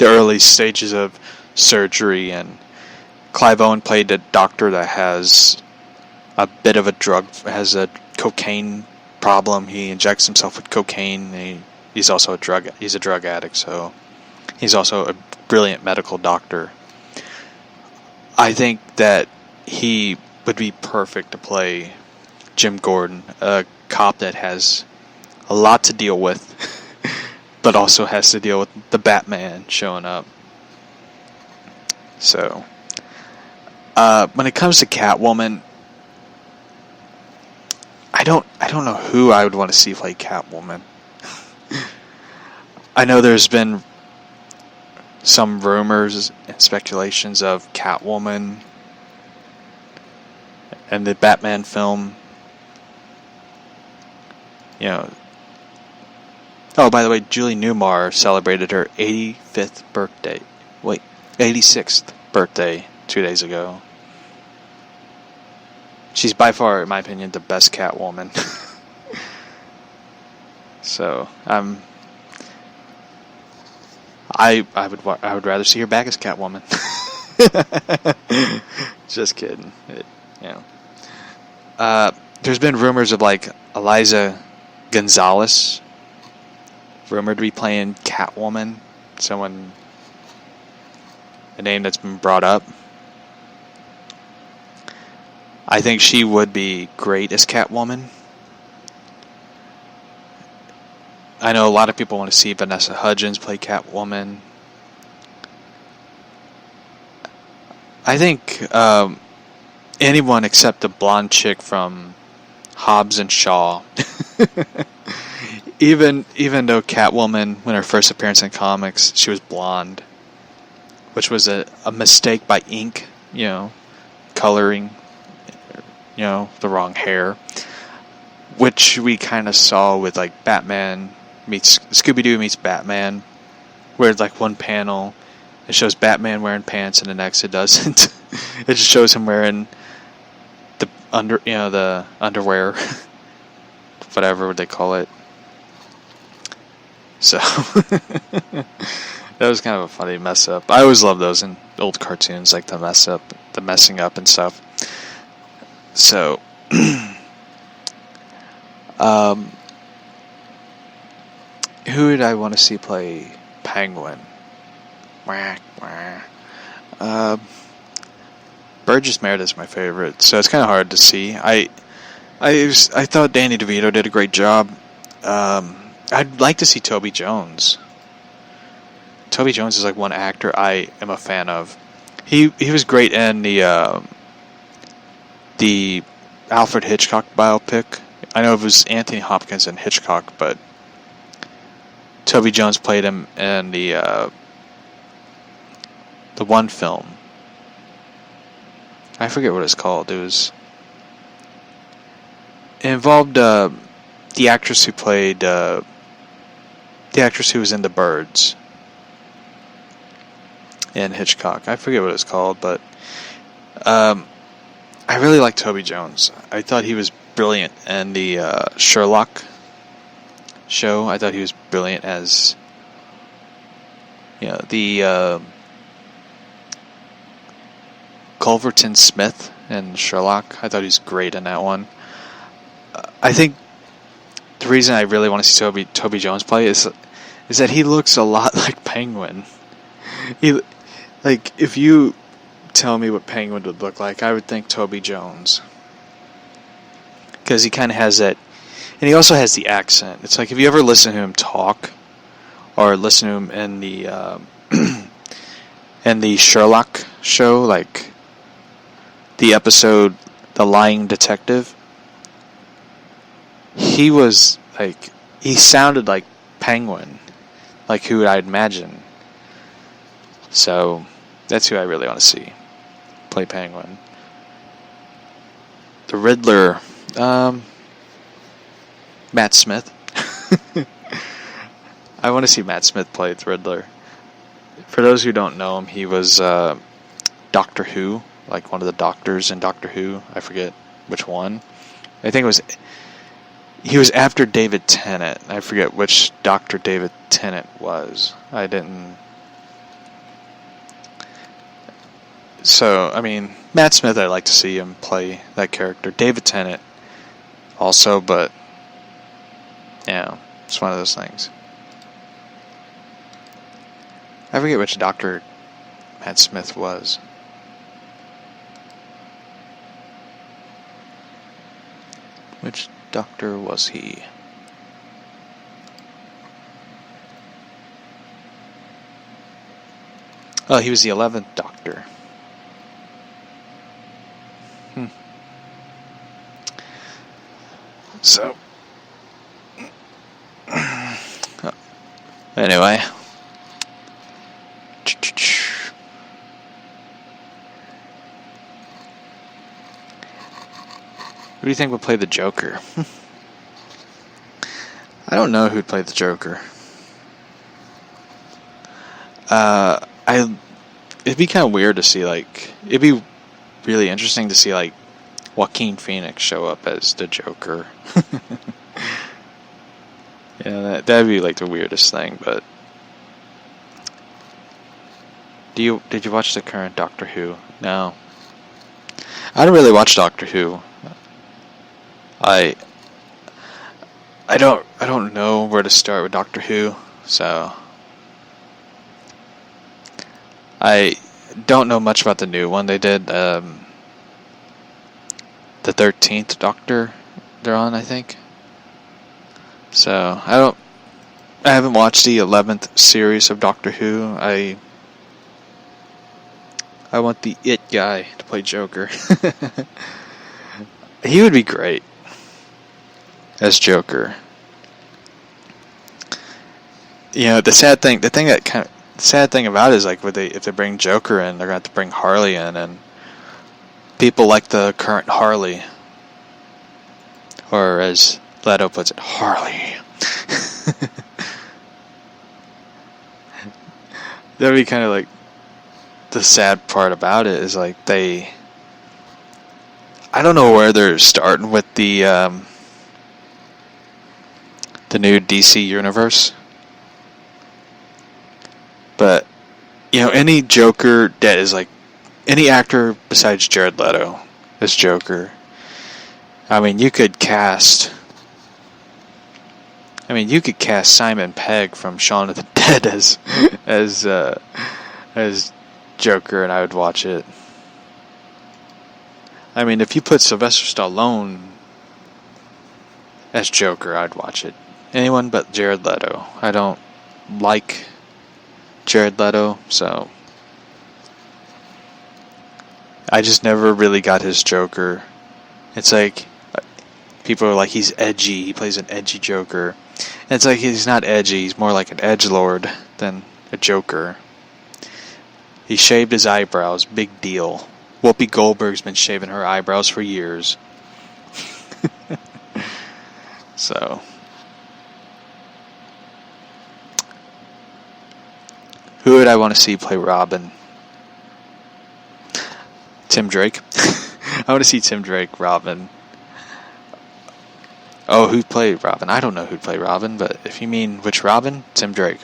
the early stages of surgery, and Clive Owen played a doctor that has a bit of has a cocaine problem. He injects himself with cocaine. He's also a drug addict, so he's also a brilliant medical doctor. I think that he would be perfect to play Jim Gordon, a cop that has a lot to deal with, but also has to deal with the Batman showing up. So, when it comes to Catwoman, I don't know who I would want to see play Catwoman. I know there's been some rumors and speculations of Catwoman and the Batman film. You know. Oh, by the way, Julie Newmar celebrated her 86th birthday 2 days ago. She's by far, in my opinion, the best Catwoman. So, I would rather see her back as Catwoman. Just kidding. There's been rumors of like Eliza Gonzalez rumored to be playing Catwoman. A name that's been brought up. I think she would be great as Catwoman. I know a lot of people want to see Vanessa Hudgens play Catwoman. I think anyone except the blonde chick from Hobbs and Shaw. Even though Catwoman, when her first appearance in comics, she was blonde, which was a mistake by ink, coloring, the wrong hair, which we kind of saw with like Batman meets Scooby-Doo meets Batman, where like one panel it shows Batman wearing pants and the next it doesn't. It just shows him wearing the underwear, whatever they call it. So that was kind of a funny mess up. I always love those in old cartoons, like the messing up and stuff. So, who would I want to see play Penguin? Burgess Meredith's my favorite, so it's kind of hard to see. I thought Danny DeVito did a great job. I'd like to see Toby Jones. Toby Jones is like one actor I am a fan of. He was great in the Alfred Hitchcock biopic. I know it was Anthony Hopkins and Hitchcock, but Toby Jones played him in the one film. I forget what it's called. It involved the actress who played the actress who was in The Birds in Hitchcock. I forget what it's called, but I really like Toby Jones. I thought he was brilliant in the Sherlock show. I thought he was brilliant as the Culverton Smith in Sherlock. I thought he was great in that one. I think the reason I really want to see Toby Jones play is that he looks a lot like Penguin. If you tell me what Penguin would look like, I would think Toby Jones, because he kind of has that, and he also has the accent. It's like if you ever listen to him talk, or listen to him in the in the Sherlock show, like the episode "The Lying Detective." He sounded like Penguin, like who I'd imagine. So that's who I really want to see play Penguin. The Riddler, Matt Smith. I want to see Matt Smith play the Riddler. For those who don't know him, he was Doctor Who, like one of the doctors in Doctor Who. I forget which one. I think he was after David Tennant. I forget which Dr. David Tennant was. I didn't So, I mean, Matt Smith, I'd like to see him play that character. David Tennant also, but, yeah, it's one of those things. I forget which Doctor Matt Smith was. Which Doctor was he? Oh, he was the 11th Doctor. So, anyway. Who do you think would play the Joker? I don't know who'd play the Joker. It'd be kind of weird to see, like, it'd be really interesting to see, like, Joaquin Phoenix show up as the Joker. Yeah, that'd be, like, the weirdest thing, but... Did you watch the current Doctor Who? No. I don't really watch Doctor Who. I don't know where to start with Doctor Who, so... I don't know much about the new one they did. The 13th Doctor they're on, I think. So, I haven't watched the 11th series of Doctor Who. I want the It guy to play Joker. He would be great as Joker. You know, the sad thing about it is, like, if they bring Joker in, they're gonna have to bring Harley in, and people like the current Harley, or as Leto puts it, Harley. That'd be kind of like the sad part about it is, like, I don't know where they're starting with the new DC universe. But, you know, any Joker that is, like, any actor besides Jared Leto as Joker, I mean, you could cast Simon Pegg from Shaun of the Dead as Joker, and I would watch it. I mean, if you put Sylvester Stallone as Joker, I'd watch it. Anyone but Jared Leto. I don't like Jared Leto, so I just never really got his Joker. It's like, people are like, he's edgy, he plays an edgy Joker. And it's like, he's not edgy, he's more like an edgelord than a Joker. He shaved his eyebrows, big deal. Whoopi Goldberg's been shaving her eyebrows for years. So, who would I want to see play Robin? Tim Drake. I want to see Tim Drake Robin. Oh, who played Robin? I don't know who'd play Robin, but if you mean which Robin, Tim Drake.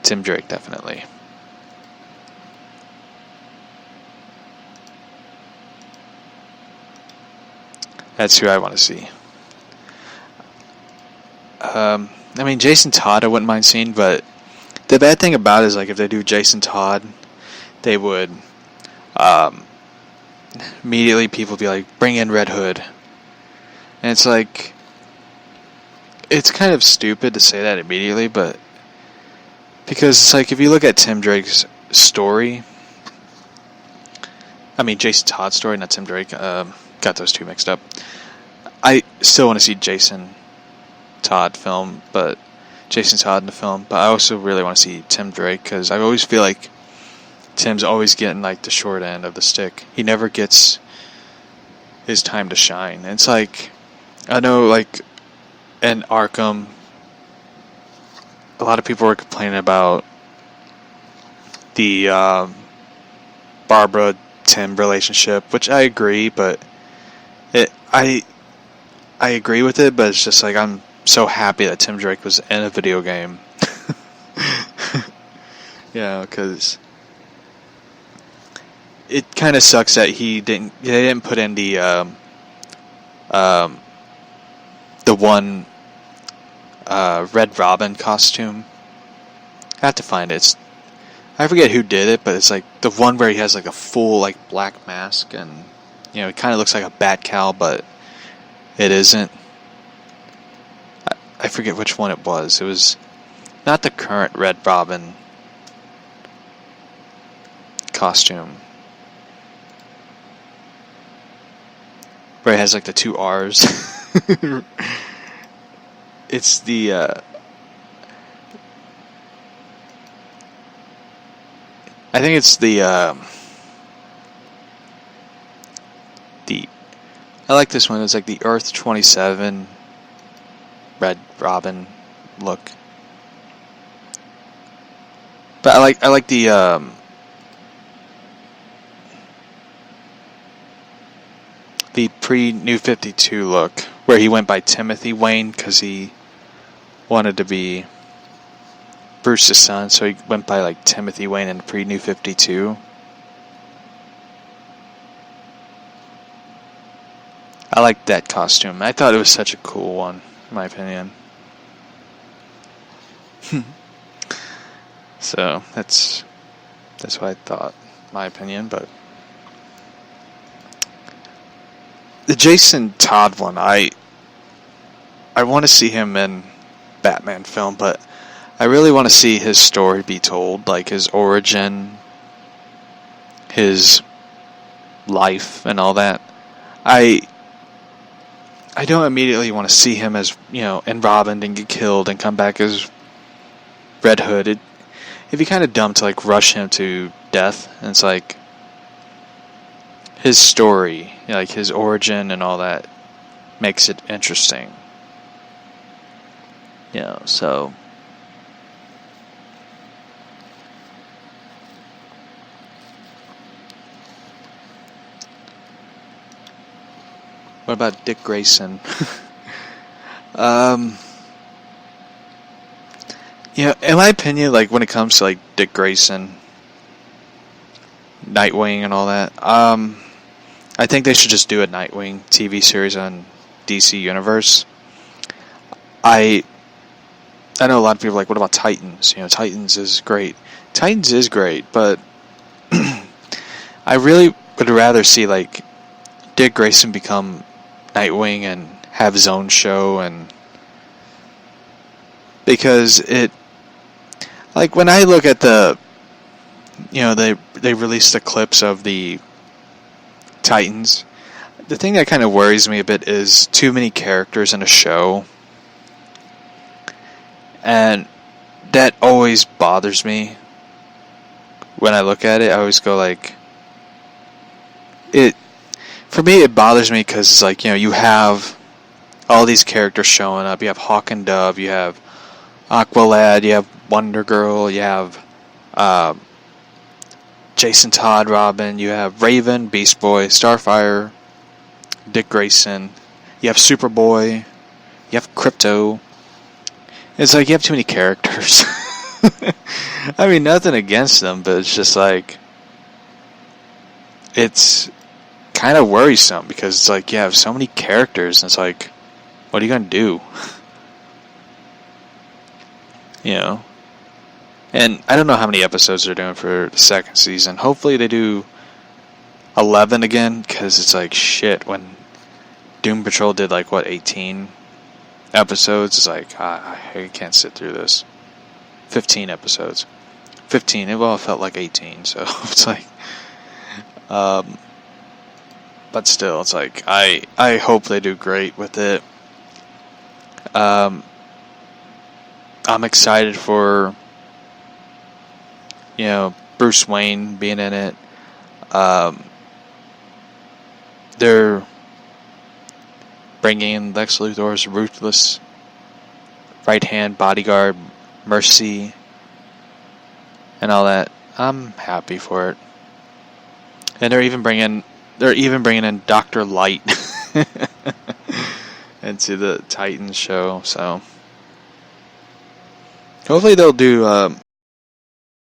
Tim Drake, definitely. That's who I want to see. I mean, Jason Todd I wouldn't mind seeing, but the bad thing about it is, like, if they do Jason Todd, they would immediately people be like, bring in Red Hood. And it's like, it's kind of stupid to say that immediately, but because it's like, if you look at Tim Drake's story, I mean Jason Todd's story, not Tim Drake, got those two mixed up. I still want to see Jason Todd in the film, but I also really want to see Tim Drake, because I always feel like Tim's always getting, like, the short end of the stick. He never gets his time to shine. And it's like, I know, like, in Arkham, a lot of people were complaining about the Barbara-Tim relationship, which I agree, but I agree with it, but it's just like, I'm so happy that Tim Drake was in a video game. Yeah, because it kind of sucks that they didn't put in the one Red Robin costume. I have to find it. I forget who did it, but it's like the one where he has like a full like black mask, and it kind of looks like a bat cowl, but it isn't. I forget which one it was. It was not the current Red Robin costume, where it has like the two R's. It's the I think it's the I like this one. It's like the Earth 27 Red Robin look. But I like the pre-New 52 look, where he went by Timothy Wayne because he wanted to be Bruce's son, so he went by like Timothy Wayne in pre-New 52. I like that costume. I thought it was such a cool one, in my opinion. So that's what I thought, my opinion. But the Jason Todd one, I want to see him in Batman film, but I really want to see his story be told, like his origin, his life, and all that. I don't immediately want to see him as, in Robin and get killed and come back as Red Hood. It'd be kind of dumb to like rush him to death. And it's like his story, like his origin and all that, makes it interesting. So what about Dick Grayson? In my opinion, like when it comes to like Dick Grayson, Nightwing and all that, I think they should just do a Nightwing TV series on DC Universe. I know a lot of people are like, what about Titans? Titans is great. Titans is great, but I really would rather see like Dick Grayson become Nightwing and have his own show, and because it, like when I look at the, they released the clips of the Titans. The thing that kind of worries me a bit is too many characters in a show, and that always bothers me. When I look at it, I always go like, for me, it bothers me because it's like, you have all these characters showing up. You have Hawk and Dove, you have Aqualad, you have Wonder Girl, you have Jason Todd Robin, you have Raven, Beast Boy, Starfire, Dick Grayson, you have Superboy, you have Crypto. It's like you have too many characters. I mean, nothing against them, but it's just like, it's kind of worrisome because it's like you have so many characters, and it's like, what are you going to do? And I don't know how many episodes they're doing for the second season. Hopefully they do 11 again, because it's like, shit, when Doom Patrol did like, 18 episodes, it's like, I can't sit through this. 15 episodes. 15, it felt like 18, so it's like, but still, it's like, I hope they do great with it. I'm excited for, Bruce Wayne being in it. They're bringing in Lex Luthor's ruthless right-hand bodyguard, Mercy, and all that. I'm happy for it. And they're even bringing in Dr. Light into the Titans show. So hopefully they'll do